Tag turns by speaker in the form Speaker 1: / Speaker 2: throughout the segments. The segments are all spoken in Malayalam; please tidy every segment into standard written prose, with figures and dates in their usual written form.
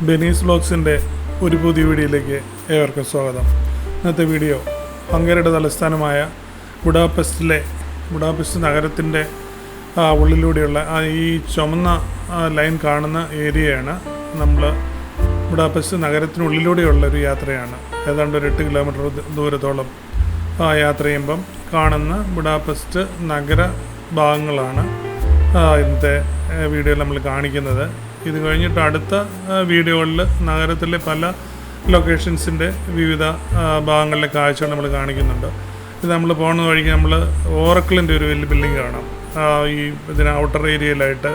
Speaker 1: ബെനീസ് വ്ലോഗ്സിൻ്റെ ഒരു പുതിയ വീഡിയോയിലേക്ക് ഏവർക്കും സ്വാഗതം. ഇന്നത്തെ വീഡിയോ ഹംഗറിയുടെ തലസ്ഥാനമായ ബുഡാപെസ്റ്റ് നഗരത്തിൻ്റെ ഉള്ളിലൂടെയുള്ള ഈ ചുമന്ന ലൈൻ കാണുന്ന ഏരിയയാണ്. നമ്മൾ ബുഡാപെസ്റ്റ് നഗരത്തിനുള്ളിലൂടെയുള്ള ഒരു യാത്രയാണ്. ഏതാണ്ട് ഒരു 8 കിലോമീറ്റർ ദൂരത്തോളം യാത്ര ചെയ്യുമ്പം കാണുന്ന ബുഡാപെസ്റ്റ് നഗര ഭാഗങ്ങളാണ് ഇന്നത്തെ വീഡിയോയിൽ നമ്മൾ കാണിക്കുന്നത്. ഇത് കഴിഞ്ഞിട്ട് അടുത്ത വീഡിയോകളിൽ നഗരത്തിലെ പല ലൊക്കേഷൻസിൻ്റെ വിവിധ ഭാഗങ്ങളിലെ കാഴ്ചകൾ നമ്മൾ കാണിക്കുന്നുണ്ട്. ഇത് നമ്മൾ പോകുന്ന വഴിക്ക് നമ്മൾ ഓറക്കിളിൻ്റെ ഒരു വലിയ ബിൽഡിംഗ് കാണാം. ഈ ഇതിന് ഔട്ടർ ഏരിയയിലായിട്ട്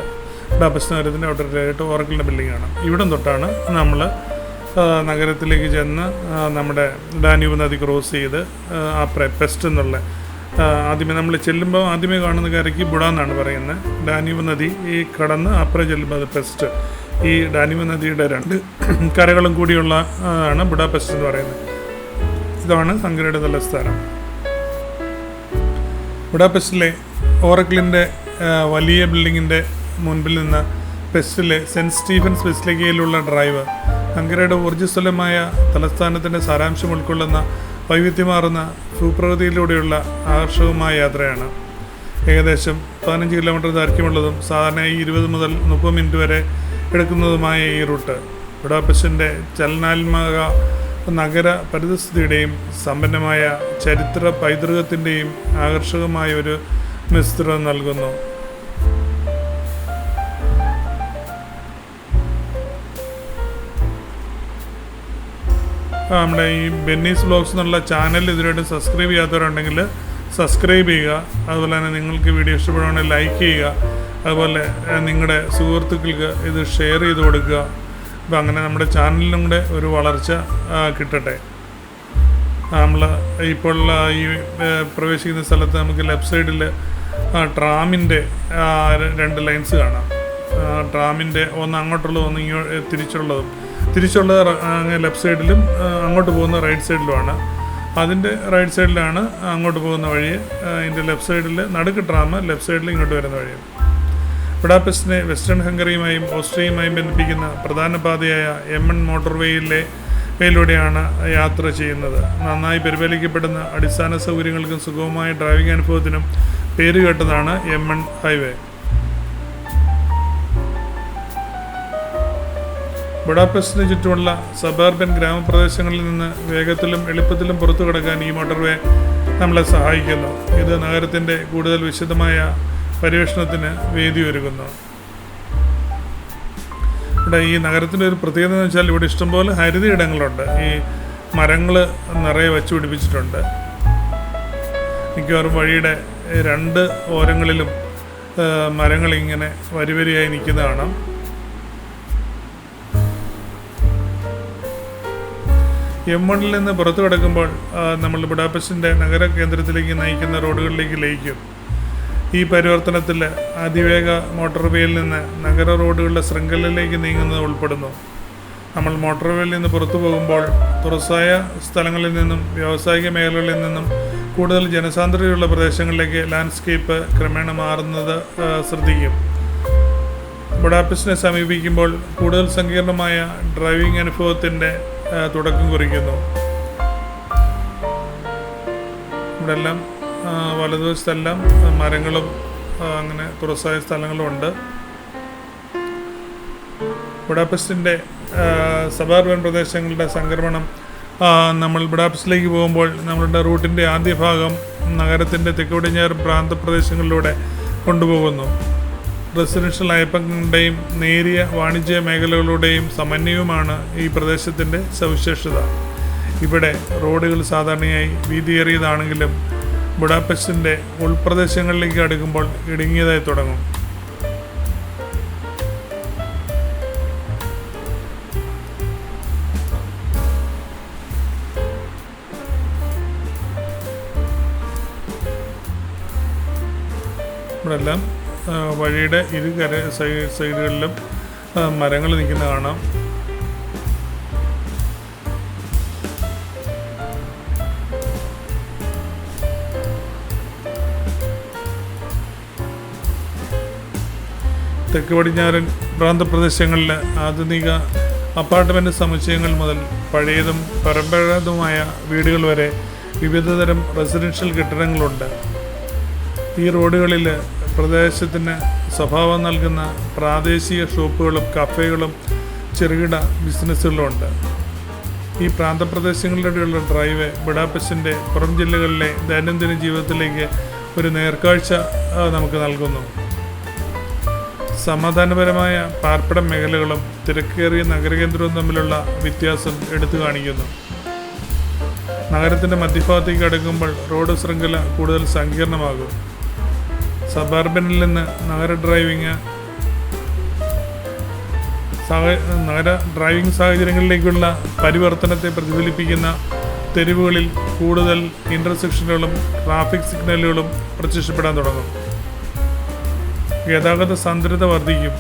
Speaker 1: ബുഡാപെസ്റ്റ് നഗരത്തിൻ്റെ ഔട്ടർ ഏരിയയിലായിട്ട് ഓറക്കിളിൻ്റെ ബിൽഡിംഗ് കാണാം. ഇവിടം തൊട്ടാണ് നമ്മൾ നഗരത്തിലേക്ക് ചെന്ന് നമ്മുടെ ഡാന്യൂബ് നദി ക്രോസ് ചെയ്ത് പെസ്റ്റ് എന്നുള്ള ആദ്യമേ നമ്മൾ ചെല്ലുമ്പോൾ ആദ്യമേ കാണുന്ന കരയ്ക്ക് ബുഡ എന്നാണ് പറയുന്നത്. ഡാന്യൂബ് നദി ഈ കടന്ന് അപ്പുറം ചെല്ലുമ്പോൾ അത് പെസ്റ്റ്. ഈ ഡാന്യൂബ് നദിയുടെ 2 കരകളും കൂടിയുള്ള ആണ് ബുഡാപെസ്റ്റ് എന്ന് പറയുന്നത്. ഇതാണ് ഹംഗറിയുടെ തലസ്ഥാനം. ബുഡാപെസ്റ്റിലെ ഓറക്കിളിൻ്റെ വലിയ ബിൽഡിങ്ങിൻ്റെ മുൻപിൽ നിന്ന് പെസ്റ്റിലെ സെൻറ്റ് സ്റ്റീഫൻസ് ബസിലിക്കയിലുള്ള ഡ്രൈവ് ഹംഗറിയുടെ ഊർജ്ജസ്വലമായ തലസ്ഥാനത്തിൻ്റെ സാരാംശം ഉൾക്കൊള്ളുന്ന വൈവിധ്യമാർന്ന ഭൂപ്രകൃതിയിലൂടെയുള്ള ആകർഷകമായ യാത്രയാണ്. ഏകദേശം 15 കിലോമീറ്റർ ദൈർഘ്യമുള്ളതും സാധാരണയായി 20 മുതൽ 30 മിനിറ്റ് വരെ എടുക്കുന്നതുമായ ഈ റൂട്ട് ബുഡാപെസ്റ്റിൻ്റെ ചലനാത്മക നഗര പരിതസ്ഥിതിയുടെയും സമ്പന്നമായ ചരിത്ര പൈതൃകത്തിൻ്റെയും ആകർഷകമായ ഒരു മിശ്രിതം നൽകുന്നു. നമ്മുടെ ഈ ബെന്നീസ് വ്ലോഗ്സ് എന്നുള്ള ചാനൽ ഇതിനായിട്ട് സബ്സ്ക്രൈബ് ചെയ്യാത്തവരുണ്ടെങ്കിൽ സബ്സ്ക്രൈബ് ചെയ്യുക. അതുപോലെ തന്നെ നിങ്ങൾക്ക് വീഡിയോ ഇഷ്ടപ്പെടുകയാണെങ്കിൽ ലൈക്ക് ചെയ്യുക. അതുപോലെ നിങ്ങളുടെ സുഹൃത്തുക്കൾക്ക് ഇത് ഷെയർ ചെയ്ത് കൊടുക്കുക. അപ്പോൾ അങ്ങനെ നമ്മുടെ ചാനലിനും കൂടെ ഒരു വളർച്ച കിട്ടട്ടെ. നമ്മൾ ഇപ്പോൾ ഈ പ്രവേശിക്കുന്ന സ്ഥലത്ത് നമുക്ക് ലെഫ്റ്റ് സൈഡിൽ ട്രാമിൻ്റെ 2 ലൈൻസ് കാണാം. ട്രാമിൻ്റെ ഒന്ന് അങ്ങോട്ടുള്ളതും ഒന്ന് തിരിച്ചുള്ളത് ലെഫ്റ്റ് സൈഡിലും അങ്ങോട്ട് പോകുന്ന റൈറ്റ് സൈഡിലുമാണ്. അതിൻ്റെ റൈറ്റ് സൈഡിലാണ് അങ്ങോട്ട് പോകുന്ന വഴി. അതിൻ്റെ ലെഫ്റ്റ് സൈഡിൽ നടുക്ക് ട്രാം, ലെഫ്റ്റ് സൈഡിൽ ഇങ്ങോട്ട് വരുന്ന വഴി. ബുഡാപെസ്റ്റിനെ വെസ്റ്റേൺ ഹംഗറിയുമായും ഓസ്ട്രിയയുമായും ബന്ധിപ്പിക്കുന്ന പ്രധാന പാതയായ M1 മോട്ടോർവേയിലൂടെയാണ് യാത്ര ചെയ്യുന്നത്. നന്നായി പരിപാലിക്കപ്പെടുന്ന അടിസ്ഥാന സൗകര്യങ്ങൾക്കും സുഗമമായ ഡ്രൈവിംഗ് അനുഭവത്തിനും പേരുകേട്ടതാണ് M1 ഹൈവേ. ബുഡാപെസ്റ്റിന് ചുറ്റുമുള്ള സബർബൻ ഗ്രാമപ്രദേശങ്ങളിൽ നിന്ന് വേഗത്തിലും എളുപ്പത്തിലും പുറത്തു കടക്കാൻ ഈ മോട്ടോർവേ നമ്മളെ സഹായിക്കുന്നു. ഇത് നഗരത്തിൻ്റെ കൂടുതൽ വിശദമായ പര്യവേഷണത്തിന് വേദിയൊരുക്കുന്നു. ഇവിടെ ഈ നഗരത്തിൻ്റെ ഒരു പ്രത്യേകത എന്ന് വെച്ചാൽ ഇവിടെ ഇഷ്ടംപോലെ ഹരിത ഇടങ്ങളുണ്ട്. ഈ മരങ്ങൾ നിറയെ വച്ചു പിടിപ്പിച്ചിട്ടുണ്ട്. മിക്കവാറും വഴിയുടെ 2 ഓരങ്ങളിലും മരങ്ങളിങ്ങനെ വരിവരിയായി നിൽക്കുന്ന കാണാം. M1 നിന്ന് പുറത്തു കിടക്കുമ്പോൾ നമ്മൾ ബുഡാപെസ്റ്റിൻ്റെ നഗര കേന്ദ്രത്തിലേക്ക് നയിക്കുന്ന റോഡുകളിലേക്ക് ലയിക്കും. ഈ പരിവർത്തനത്തിൽ അതിവേഗ മോട്ടോർവേയിൽ നിന്ന് നഗര റോഡുകളുടെ ശൃംഖലയിലേക്ക് നീങ്ങുന്നത് ഉൾപ്പെടുന്നു. നമ്മൾ മോട്ടോർവേയിൽ നിന്ന് പുറത്തു പോകുമ്പോൾ തുറസായ സ്ഥലങ്ങളിൽ നിന്നും വ്യാവസായിക മേഖലകളിൽ നിന്നും കൂടുതൽ ജനസാന്ദ്രതയുള്ള പ്രദേശങ്ങളിലേക്ക് ലാൻഡ്സ്കേപ്പ് ക്രമേണ മാറുന്നത് ശ്രദ്ധിക്കും. ബുഡാപെസ്റ്റിനെ സമീപിക്കുമ്പോൾ കൂടുതൽ സങ്കീർണമായ ഡ്രൈവിംഗ് അനുഭവത്തിൻ്റെ തുടക്കം കുറിക്കുന്നു. ഇവിടെ എല്ലാം വലതുവശത്തെല്ലാം മരങ്ങളും അങ്ങനെ തുറസായ സ്ഥലങ്ങളും ഉണ്ട്. ബുഡാപെസ്റ്റിൻ്റെ സബർബൻ പ്രദേശങ്ങളുടെ സംക്രമണം നമ്മൾ ബുഡാപെസ്റ്റിലേക്ക് പോകുമ്പോൾ നമ്മളുടെ റൂട്ടിൻ്റെ ആദ്യ ഭാഗം നഗരത്തിൻ്റെ തെക്കുപടിഞ്ഞാറ് പ്രാന്തപ്രദേശങ്ങളിലൂടെ കൊണ്ടുപോകുന്നു. റെസിഡൻഷ്യൽ അയപ്പങ്ങളുടെയും നേരിയ വാണിജ്യ മേഖലകളുടെയും സമന്വയവുമാണ് ഈ പ്രദേശത്തിൻ്റെ സവിശേഷത. ഇവിടെ റോഡുകൾ സാധാരണയായി വീതിയേറിയതാണെങ്കിലും ബുഡാപെസ്റ്റിൻ്റെ ഉൾപ്രദേശങ്ങളിലേക്ക് അടുക്കുമ്പോൾ ഇടുങ്ങിയതായി തുടങ്ങും. ഇവിടെ എല്ലാം വഴിയുടെ സൈഡുകളിലും മരങ്ങൾ നിൽക്കുന്ന കാണാം. തെക്ക് പടിഞ്ഞാറൻ പ്രാന്തപ്രദേശങ്ങളിലെ ആധുനിക അപ്പാർട്ട്മെൻറ്റ് സമുച്ചയങ്ങൾ മുതൽ പഴയതും പരമ്പരാഗതവുമായ വീടുകൾ വരെ വിവിധതരം റെസിഡൻഷ്യൽ കെട്ടിടങ്ങളുണ്ട്. ഈ റോഡുകളിൽ പ്രദേശത്തിന് സ്വഭാവം നൽകുന്ന പ്രാദേശിക ഷോപ്പുകളും കഫേകളും ചെറുകിട ബിസിനസ്സുകളുമുണ്ട്. ഈ പ്രാന്തപ്രദേശങ്ങളിലൂടെയുള്ള ഡ്രൈവ് ബുഡാപെസ്റ്റിൻ്റെ പുറം ജില്ലകളിലെ ദൈനംദിന ജീവിതത്തിലേക്ക് ഒരു നേർക്കാഴ്ച നമുക്ക് നൽകുന്നു. സമാധാനപരമായ പാർപ്പിട മേഖലകളും തിരക്കേറിയ നഗരകേന്ദ്രവും തമ്മിലുള്ള വ്യത്യാസം എടുത്തു കാണിക്കുന്നു. നഗരത്തിൻ്റെ മധ്യഭാഗത്തേക്ക് അടുക്കുമ്പോൾ റോഡ് ശൃംഖല കൂടുതൽ സങ്കീർണമാകും. സബർബനിൽ നിന്ന് നഗര ഡ്രൈവിംഗ് സാഹചര്യങ്ങളിലേക്കുള്ള പരിവർത്തനത്തെ പ്രതിഫലിപ്പിക്കുന്ന തെരുവുകളിൽ കൂടുതൽ ഇൻ്റർസെക്ഷനുകളും ട്രാഫിക് സിഗ്നലുകളും പ്രത്യക്ഷപ്പെടാൻ തുടങ്ങും. ഗതാഗത സാന്ദ്രത വർദ്ധിക്കും.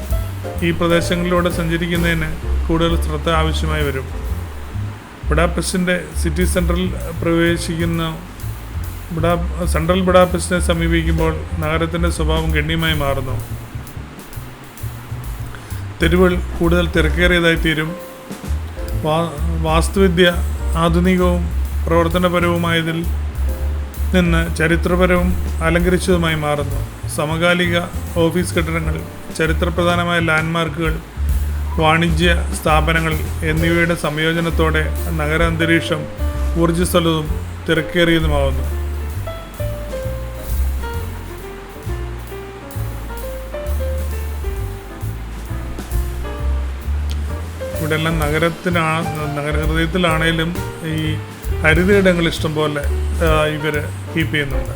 Speaker 1: ഈ പ്രദേശങ്ങളിലൂടെ സഞ്ചരിക്കുന്നതിന് കൂടുതൽ ശ്രദ്ധ ആവശ്യമായി വരും. ബുഡാപെസ്റ്റിൻ്റെ സിറ്റി സെൻട്രൽ സെൻട്രൽ ബുഡാപെസ്റ്റിനെ സമീപിക്കുമ്പോൾ നഗരത്തിൻ്റെ സ്വഭാവം ഗണ്യമായി മാറുന്നു. തെരുവുകൾ കൂടുതൽ തിരക്കേറിയതായി തീരും. വാസ്തുവിദ്യ ആധുനികവും പ്രവർത്തനപരവുമായതിൽ നിന്ന് ചരിത്രപരവും അലങ്കരിച്ചതുമായി മാറുന്നു. സമകാലിക ഓഫീസ് കെട്ടിടങ്ങൾ, ചരിത്രപ്രധാനമായ ലാൻഡ്മാർക്കുകൾ, വാണിജ്യ സ്ഥാപനങ്ങൾ എന്നിവയുടെ സംയോജനത്തോടെ നഗര അന്തരീക്ഷം ഊർജ്ജസ്വലവും തിരക്കേറിയതുമാവുന്നു. ഇവിടെല്ലാം നഗരഹൃദയത്തിലാണേലും ഈ ഹരിതയിടങ്ങൾ ഇഷ്ടംപോലെ ഇവർ കീപ്പ് ചെയ്യുന്നുണ്ട്.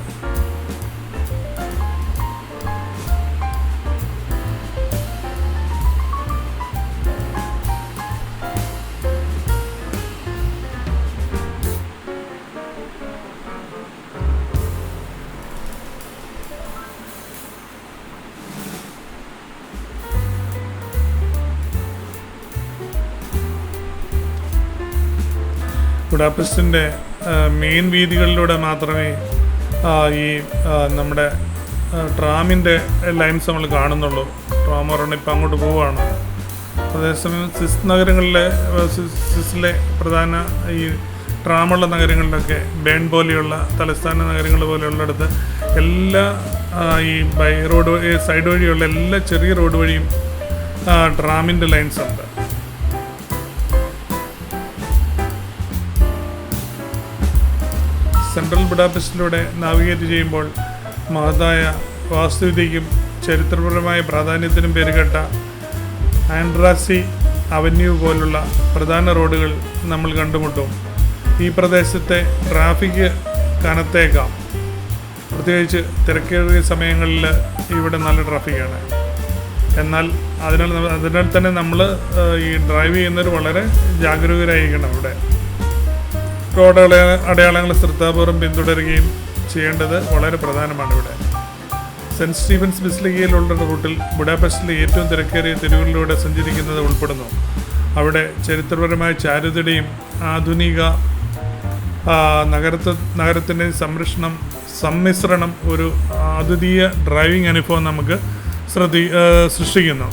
Speaker 1: ബുഡാപെസ്റ്റിൻ്റെ മെയിൻ വീതികളിലൂടെ മാത്രമേ ഈ നമ്മുടെ ട്രാമിൻ്റെ ലൈൻസ് നമ്മൾ കാണുന്നുള്ളൂ. ട്രാം പറഞ്ഞാൽ ഇപ്പം അങ്ങോട്ട് പോവുകയാണ്. അതേസമയം സ്വിസിലെ പ്രധാന ഈ ട്രാമുള്ള നഗരങ്ങളിലൊക്കെ ബേൺ പോലെയുള്ള തലസ്ഥാന നഗരങ്ങൾ പോലെയുള്ളിടത്ത് എല്ലാ ഈ സൈഡ് വഴിയുള്ള എല്ലാ ചെറിയ റോഡ് വഴിയും ട്രാമിൻ്റെ ലൈൻസ് ഉണ്ട്. സെൻട്രൽ ബുഡാപെസ്റ്റിലൂടെ നാവിഗേറ്റ് ചെയ്യുമ്പോൾ മഹത്തായ വാസ്തുവിദ്യയ്ക്കും ചരിത്രപരമായ പ്രാധാന്യത്തിനും പേരുകേട്ട ആൻഡ്രാസി അവന്യൂ പോലുള്ള പ്രധാന റോഡുകൾ നമ്മൾ കണ്ടുമുട്ടും. ഈ പ്രദേശത്തെ ട്രാഫിക് കനത്തേക്കാം. പ്രത്യേകിച്ച് തിരക്കേറിയ സമയങ്ങളിൽ ഇവിടെ നല്ല ട്രാഫിക്കാണ്. എന്നാൽ അതിനാൽ തന്നെ നമ്മൾ ഈ ഡ്രൈവ് ചെയ്യുന്നവർ വളരെ ജാഗരൂകരായിരിക്കണം. ഇവിടെ റോഡ് അടയാളങ്ങൾ ശ്രദ്ധാപൂർവ്വം പിന്തുടരുകയും ചെയ്യേണ്ടത് വളരെ പ്രധാനമാണ്. ഇവിടെ സെൻറ്റ് സ്റ്റീഫൻസ് ബസിലിക്കയിലുള്ള റൂട്ടിൽ ബുഡാപെസ്റ്റിലെ ഏറ്റവും തിരക്കേറിയ തെരുവുകളിലൂടെ സഞ്ചരിക്കുന്നത് ഉൾപ്പെടുന്നു. അവിടെ ചരിത്രപരമായ ചാരുതയുടെയും ആധുനിക നഗരത്തിൻ്റെ സമ്മിശ്രണം ഒരു അദ്വിതീയ ഡ്രൈവിംഗ് അനുഭവം നമുക്ക് സൃഷ്ടിക്കുന്നു.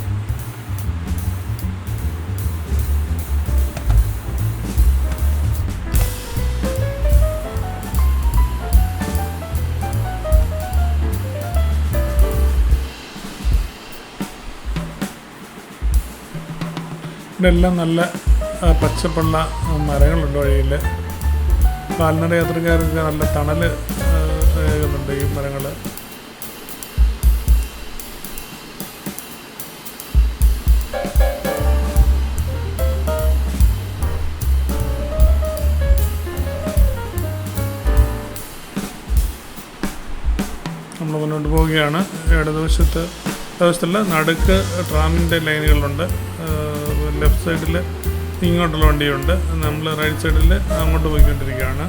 Speaker 1: ഇവിടെല്ലാം നല്ല പച്ചപ്പുള്ള മരങ്ങളുണ്ട്. വഴിയിൽ കാൽനട യാത്രക്കാർക്ക് നല്ല തണൽ ഏകുന്നുണ്ട് ഈ മരങ്ങൾ. നമ്മൾ മുന്നോട്ട് പോവുകയാണ്. ഇടതുവശത്തല്ല, നടുക്ക് ട്രാമിൻ്റെ ലൈനുകളുണ്ട്. ലെഫ്റ്റ് സൈഡിൽ ഇങ്ങോട്ടുള്ള വണ്ടിയുണ്ട്. നമ്മൾ റൈറ്റ് സൈഡിൽ അങ്ങോട്ട് പോയിക്കൊണ്ടിരിക്കുകയാണ്.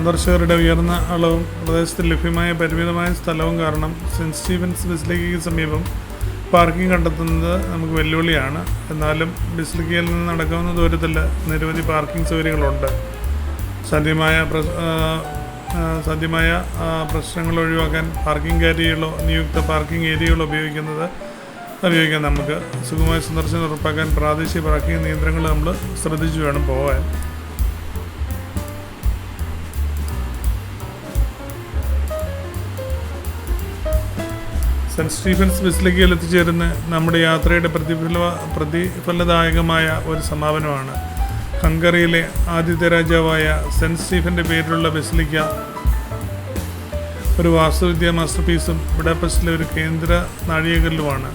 Speaker 1: സന്ദർശകരുടെ ഉയർന്ന അളവും പ്രദേശത്ത് ലഭ്യമായ പരിമിതമായ സ്ഥലവും കാരണം സെൻറ്റ് സ്റ്റീഫൻസ് ബസിലിക്കയ്ക്ക് സമീപം പാർക്കിംഗ് കണ്ടെത്തുന്നത് നമുക്ക് വെല്ലുവിളിയാണ്. എന്നാലും ബസിലിക്കയിൽ നിന്ന് നടക്കാവുന്ന ദൂരത്തിൽ നിരവധി പാർക്കിംഗ് സൗകര്യങ്ങളുണ്ട്. സാധ്യമായ പ്രശ്നങ്ങൾ ഒഴിവാക്കാൻ പാർക്കിംഗ് ഏരിയകളോ നിയുക്ത പാർക്കിംഗ് ഏരിയകളോ ഉപയോഗിക്കാൻ നമുക്ക് സുഗമമായ സന്ദർശനം ഉറപ്പാക്കാൻ പ്രാദേശിക പാർക്കിംഗ് നിയന്ത്രണങ്ങൾ നമ്മൾ ശ്രദ്ധിച്ചു വേണം പോകാൻ. സെൻറ്റ് സ്റ്റീഫൻസ് ബസിലിക്കയിൽ എത്തിച്ചേരുന്ന നമ്മുടെ യാത്രയുടെ പ്രതിഫലദായകമായ ഒരു സമാപനമാണ്. ഹംഗറിയിലെ ആദ്യത്തെ രാജാവായ സെൻറ്റ് സ്റ്റീഫൻ്റെ പേരിലുള്ള ബസിലിക്ക ഒരു വാസ്തുവിദ്യാ മാസ്റ്റർപീസും ബുഡാപെസ്റ്റിലെ ഒരു കേന്ദ്ര നാഴികക്കല്ലുമാണ്.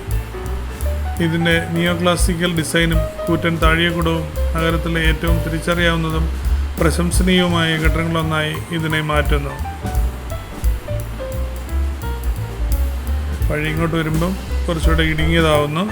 Speaker 1: ഇതിൻ്റെ നിയോ ക്ലാസിക്കൽ ഡിസൈനും കൂറ്റൻ താഴികക്കുടവും നഗരത്തിലെ ഏറ്റവും തിരിച്ചറിയാവുന്നതും പ്രശംസനീയവുമായ ഘട്ടങ്ങളൊന്നായി ഇതിനെ മാറ്റുന്നു. വഴി ഇങ്ങോട്ട് വരുമ്പം കുറച്ചുകൂടെ ഇടുങ്ങിയതാവുന്നു.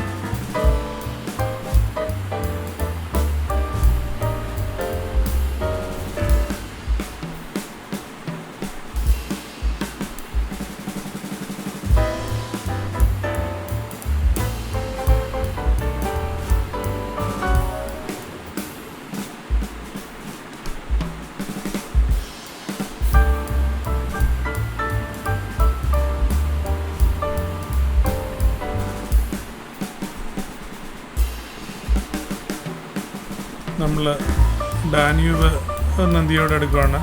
Speaker 1: നമ്മൾ ഡാന്യൂബ് നദിയോട് അടുക്കുകയാണ്.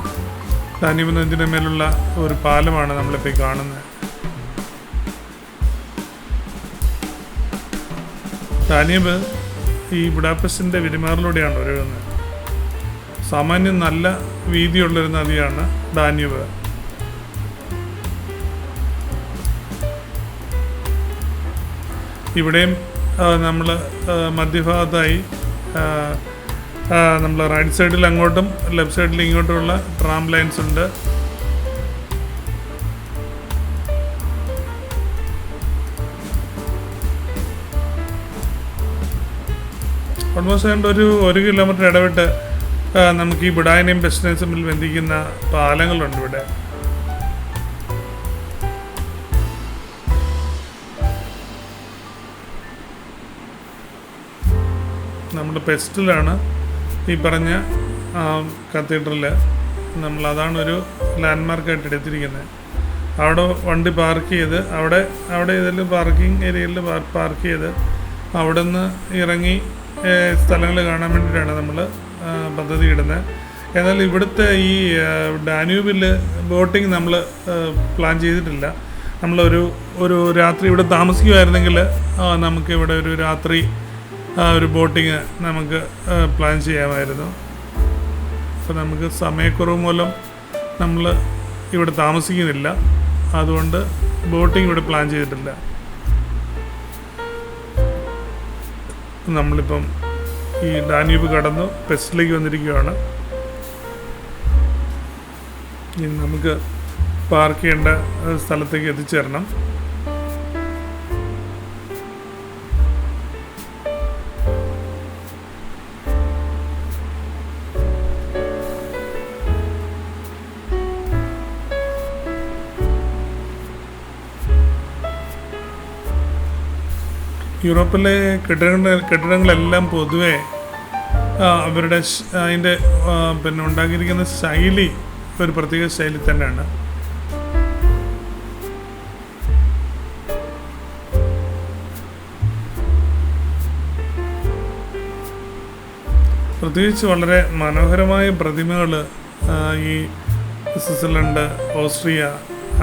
Speaker 1: ഡാന്യൂബ് നദിയുടെ മേലുള്ള ഒരു പാലമാണ് നമ്മളിപ്പോൾ കാണുന്നത്. ഡാന്യൂബ് ഈ ബുഡാപെസ്റ്റിൻ്റെ പെരുമാറിലൂടെയാണ് ഒഴുകുന്നത്. സാമാന്യം നല്ല വീതിയുള്ളൊരു നദിയാണ് ഡാന്യൂബ്. ഇവിടെയും നമ്മൾ മധ്യഭാഗത്തായി നമ്മൾ റൈറ്റ് സൈഡിൽ അങ്ങോട്ടും ലെഫ്റ്റ് സൈഡിൽ ഇങ്ങോട്ടുമുള്ള ട്രാം ലൈൻസ് ഉണ്ട്. ഓൾമോസ്റ്റ് ഏതാണ്ട് ഒരു കിലോമീറ്റർ ഇടവിട്ട് നമുക്ക് ഈ ബുഡായിനെയും ബെസ്റ്റിനെയും തമ്മിൽ ബന്ധിക്കുന്ന പാലങ്ങളുണ്ട് ഇവിടെ. നമ്മുടെ പെസ്റ്റിലാണ് ഈ പറഞ്ഞ കത്തീഡ്രൽ. നമ്മളതാണൊരു ലാൻഡ്മാർക്കായിട്ട് എടുത്തിരിക്കുന്നത്. അവിടെ വണ്ടി പാർക്ക് ചെയ്ത് അവിടെ ഇതിൽ പാർക്കിംഗ് ഏരിയയിൽ പാർക്ക് ചെയ്ത് അവിടെ നിന്ന് ഇറങ്ങി സ്ഥലങ്ങൾ കാണാൻ വേണ്ടിയിട്ടാണ് നമ്മൾ പദ്ധതി ഇടുന്നത്. എന്നാൽ ഇവിടുത്തെ ഈ ഡാന്യൂബിൽ ബോട്ടിങ് നമ്മൾ പ്ലാൻ ചെയ്തിട്ടില്ല. ഒരു രാത്രി ഇവിടെ താമസിക്കുമായിരുന്നെങ്കിൽ നമുക്ക് ഇവിടെ ഒരു രാത്രി ഒരു ബോട്ടിങ് നമുക്ക് പ്ലാൻ ചെയ്യാമായിരുന്നു. അപ്പോൾ നമുക്ക് സമയക്കുറവ് മൂലം നമ്മൾ ഇവിടെ താമസിക്കുന്നില്ല. അതുകൊണ്ട് ബോട്ടിങ് ഇവിടെ പ്ലാൻ ചെയ്തിട്ടില്ല. നമ്മളിപ്പം ഈ ഡാന്യൂബ് കടന്നു പെസ്റ്റിലേക്ക് വന്നിരിക്കുകയാണ്. ഇനി നമുക്ക് പാർക്ക് ചെയ്യേണ്ട സ്ഥലത്തേക്ക് എത്തിച്ചേരണം. യൂറോപ്പിലെ കെട്ടിടങ്ങളെല്ലാം പൊതുവെ അവരുടെ അതിൻ്റെ ഉണ്ടാക്കിയിരിക്കുന്ന ശൈലി ഒരു പ്രത്യേക ശൈലി തന്നെയാണ്. പ്രത്യേകിച്ച് വളരെ മനോഹരമായ പ്രതിമകൾ ഈ സ്വിറ്റ്സർലൻഡ്, ഓസ്ട്രിയ,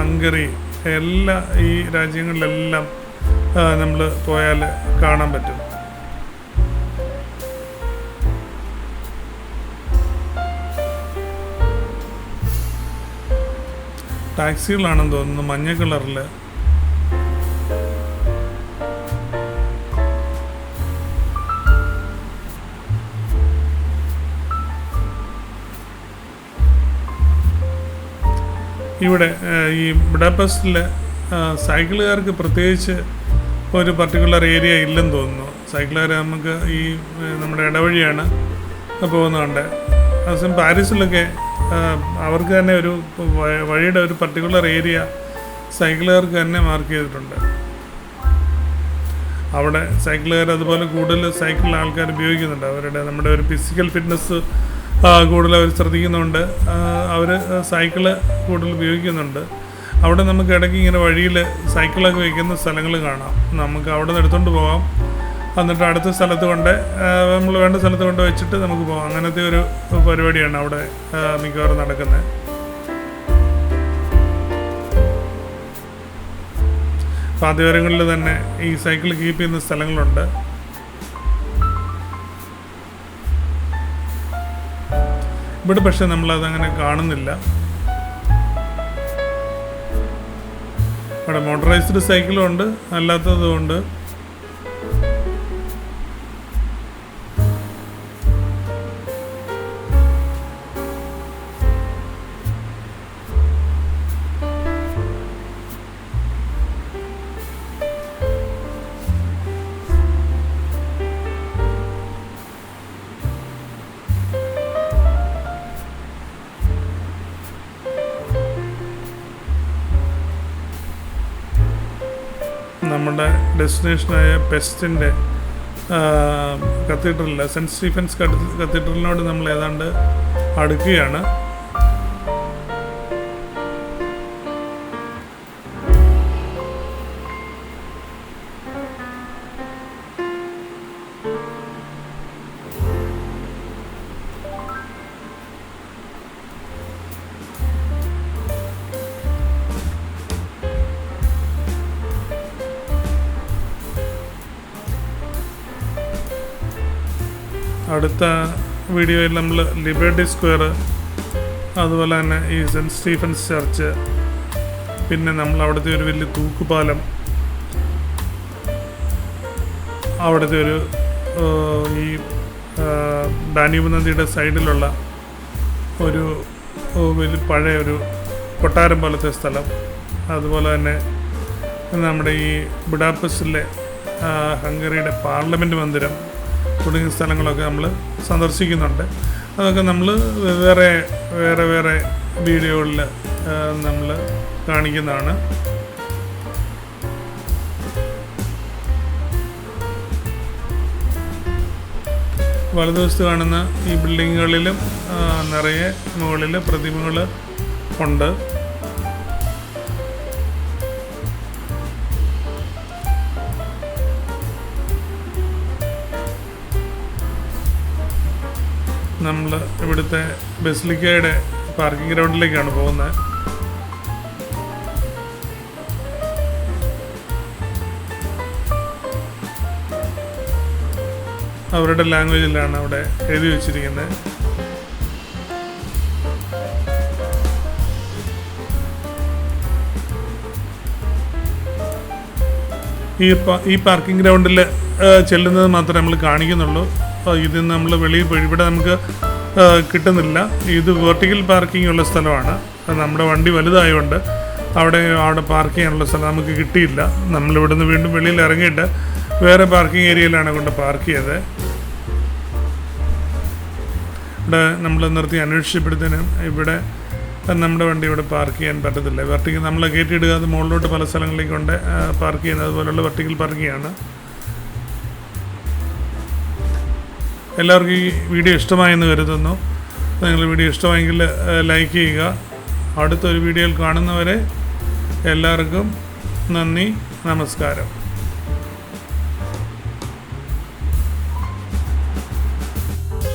Speaker 1: ഹംഗറി എല്ലാ ഈ രാജ്യങ്ങളിലെല്ലാം നമ്മൾ പോയാൽ കാണാൻ പറ്റും. ടാക്സികളാണെന്ന് തോന്നുന്നു മഞ്ഞ കളറിൽ. ഇവിടെ ഈ ബുഡാപെസ്റ്റിൽ സൈക്കിളുകാർക്ക് പ്രത്യേകിച്ച് ഒരു പർട്ടിക്കുലർ ഏരിയ ഇല്ലെന്ന് തോന്നുന്നു. സൈക്കിളുകാർ നമുക്ക് ഈ നമ്മുടെ ഇടവഴിയാണ് പോകുന്നുണ്ട്. അതേസമയം പാരീസിലൊക്കെ അവർക്ക് തന്നെ ഒരു വഴിയുടെ ഒരു പർട്ടിക്കുലർ ഏരിയ സൈക്കിളുകാർക്ക് തന്നെ മാർക്ക് ചെയ്തിട്ടുണ്ട്. അവിടെ സൈക്കിളുകാർ അതുപോലെ കൂടുതൽ സൈക്കിൾ ആൾക്കാർ ഉപയോഗിക്കുന്നുണ്ട്. നമ്മുടെ ഒരു ഫിസിക്കൽ ഫിറ്റ്നസ് കൂടുതൽ അവർ ശ്രദ്ധിക്കുന്നുണ്ട്. അവർ സൈക്കിള് കൂടുതൽ ഉപയോഗിക്കുന്നുണ്ട്. അവിടെ നമുക്ക് ഇടയ്ക്ക് ഇങ്ങനെ വഴിയിൽ സൈക്കിളൊക്കെ വയ്ക്കുന്ന സ്ഥലങ്ങൾ കാണാം. നമുക്ക് അവിടെ നിന്ന് എടുത്തുകൊണ്ട് പോകാം, എന്നിട്ട് അടുത്ത സ്ഥലത്ത് കൊണ്ട് നമ്മൾ വേണ്ട സ്ഥലത്ത് കൊണ്ട് വെച്ചിട്ട് നമുക്ക് പോകാം. അങ്ങനത്തെ ഒരു പരിപാടിയാണ് അവിടെ മിക്കവാറും നടക്കുന്നത്. പാതയോരങ്ങളിൽ തന്നെ ഈ സൈക്കിൾ കീപ്പ് ചെയ്യുന്ന സ്ഥലങ്ങളുണ്ട്. ഇവിടെ പക്ഷെ നമ്മളതങ്ങനെ കാണുന്നില്ല. ഇവിടെ മോട്ടറൈസ്ഡ് സൈക്കിളും ഉണ്ട്, അല്ലാത്തതും ഉണ്ട്. നമ്മുടെ ഡെസ്റ്റിനേഷനായ പെസ്റ്റിൻ്റെ കത്തീഡ്രലിൽ സെൻറ്റ് സ്റ്റീഫൻസ് കത്തീഡ്രലിനോട് നമ്മൾ ഏതാണ്ട് അടുക്കുകയാണ്. അടുത്ത വീഡിയോയിൽ നമ്മൾ ലിബർട്ടി സ്ക്വയർ, അതുപോലെ തന്നെ ഈ സെൻറ്റ് സ്റ്റീഫൻസ് ചർച്ച്, പിന്നെ നമ്മൾ അവിടുത്തെ ഒരു വലിയ തൂക്കുപാലം, അവിടുത്തെ ഒരു ഈ ഡാന്യൂബ് നദിയുടെ സൈഡിലുള്ള ഒരു വലിയ പഴയ ഒരു കൊട്ടാരം പോലത്തെ സ്ഥലം, അതുപോലെ തന്നെ നമ്മുടെ ഈ ബുഡാപെസ്റ്റിലെ ഹംഗറിയുടെ പാർലമെൻറ്റ് മന്ദിരം തുടങ്ങിയ സ്ഥലങ്ങളൊക്കെ നമ്മൾ സന്ദർശിക്കുന്നുണ്ട്. അതൊക്കെ നമ്മൾ വേറെ വീഡിയോകളിൽ നമ്മൾ കാണിക്കുന്നതാണ്. വലതുവശത്ത് കാണുന്ന ഈ ബിൽഡിങ്ങുകളിലും നിറയെ മുകളിൽ പ്രതിമകൾ ഉണ്ട്. നമ്മൾ ഇവിടുത്തെ ബസിലിക്കയുടെ പാർക്കിംഗ് ഗ്രൗണ്ടിലേക്കാണ് പോകുന്നത്. അവരുടെ ലാംഗ്വേജിലാണ് അവിടെ എഴുതി വച്ചിരിക്കുന്നത്. ഈ പാർക്കിംഗ് ഗ്രൗണ്ടിൽ ചെല്ലുന്നത് മാത്രമേ നമ്മൾ കാണിക്കുന്നുള്ളൂ. ഇത് നമ്മൾ വെളിയിൽ പോയി ഇവിടെ നമുക്ക് കിട്ടുന്നില്ല. ഇത് വെർട്ടിക്കൽ പാർക്കിംഗ് ഉള്ള സ്ഥലമാണ്. നമ്മുടെ വണ്ടി വലുതായതുകൊണ്ട് അവിടെ പാർക്ക് ചെയ്യാനുള്ള സ്ഥലം നമുക്ക് കിട്ടിയില്ല. നമ്മളിവിടുന്ന് വീണ്ടും വെളിയിൽ ഇറങ്ങിയിട്ട് വേറെ പാർക്കിംഗ് ഏരിയയിലാണ് കൊണ്ട് പാർക്ക് ചെയ്തത്. ഇവിടെ നമ്മൾ നിർത്തി അന്വേഷിച്ചപ്പോഴത്തേനും ഇവിടെ നമ്മുടെ വണ്ടി ഇവിടെ പാർക്ക് ചെയ്യാൻ പറ്റത്തില്ല. വെർട്ടിക്കൽ നമ്മൾ കയറ്റിയിടുക, അത് മുകളിലോട്ട് പല സ്ഥലങ്ങളിലേക്ക് കൊണ്ട് പാർക്ക് ചെയ്യുന്നത് അതുപോലുള്ള വെർട്ടിക്കൽ പാർക്കിംഗ് ആണ്. എല്ലാവർക്കും ഈ വീഡിയോ ഇഷ്ടമായെന്ന് കരുതുന്നു. നിങ്ങൾ വീഡിയോ ഇഷ്ടമായെങ്കിൽ ലൈക്ക് ചെയ്യുക. അടുത്തൊരു വീഡിയോയിൽ കാണുന്നവരെ എല്ലാവർക്കും നന്ദി, നമസ്കാരം.